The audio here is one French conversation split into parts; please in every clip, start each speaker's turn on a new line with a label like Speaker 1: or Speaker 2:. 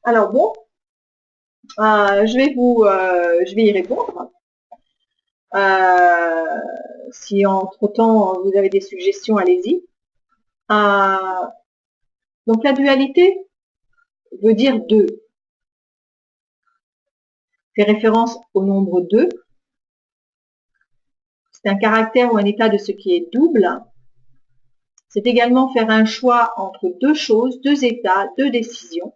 Speaker 1: Alors bon, je vais y répondre. Euh, Si entre-temps vous avez des suggestions, allez-y. Euh, donc la dualité veut dire deux. Fait référence au nombre 2. C'est un caractère ou un état de ce qui est double. C'est également faire un choix entre deux choses, deux états, deux décisions,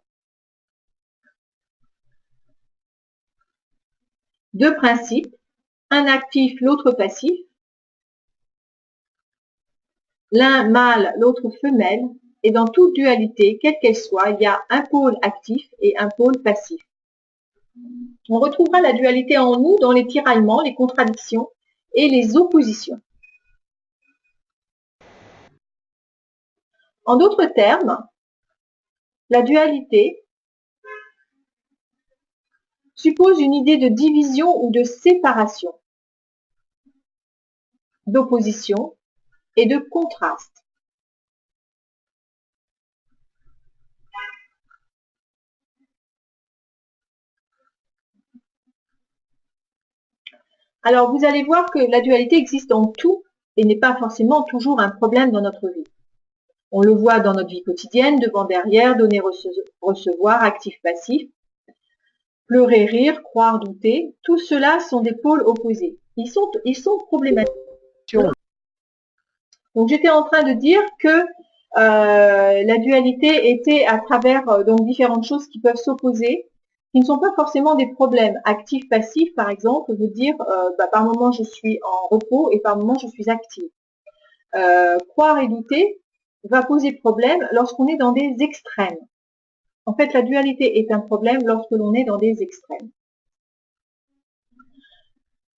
Speaker 1: deux principes, un actif, l'autre passif, l'un mâle, l'autre femelle, et dans toute dualité, quelle qu'elle soit, il y a un pôle actif et un pôle passif. On retrouvera la dualité en nous dans les tiraillements, les contradictions et les oppositions. En d'autres termes, la dualité suppose une idée de division ou de séparation, d'opposition et de contraste. Alors, vous allez voir que la dualité existe en tout et n'est pas forcément toujours un problème dans notre vie. On le voit dans notre vie quotidienne, devant, derrière, donner, recevoir, actif, passif, pleurer, rire, croire, douter. Tout cela sont des pôles opposés. Ils sont problématiques. Donc, j'étais en train de dire que la dualité était à travers donc différentes choses qui peuvent s'opposer, qui ne sont pas forcément des problèmes. Actif, passif, par exemple, veut dire par moment je suis en repos et par moment je suis active. Croire et douter va poser problème lorsqu'on est dans des extrêmes. En fait, la dualité est un problème lorsque l'on est dans des extrêmes.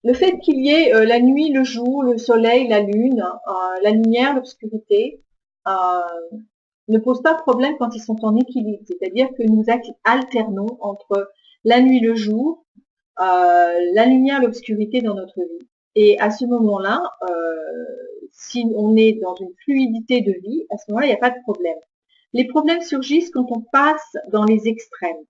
Speaker 1: Le fait qu'il y ait la nuit, le jour, le soleil, la lune, la lumière, l'obscurité, ne pose pas de problème quand ils sont en équilibre. C'est-à-dire que nous alternons entre la nuit, le jour, la lumière, l'obscurité dans notre vie. Et à ce moment-là, si on est dans une fluidité de vie, à ce moment-là, il n'y a pas de problème. Les problèmes surgissent quand on passe dans les extrêmes.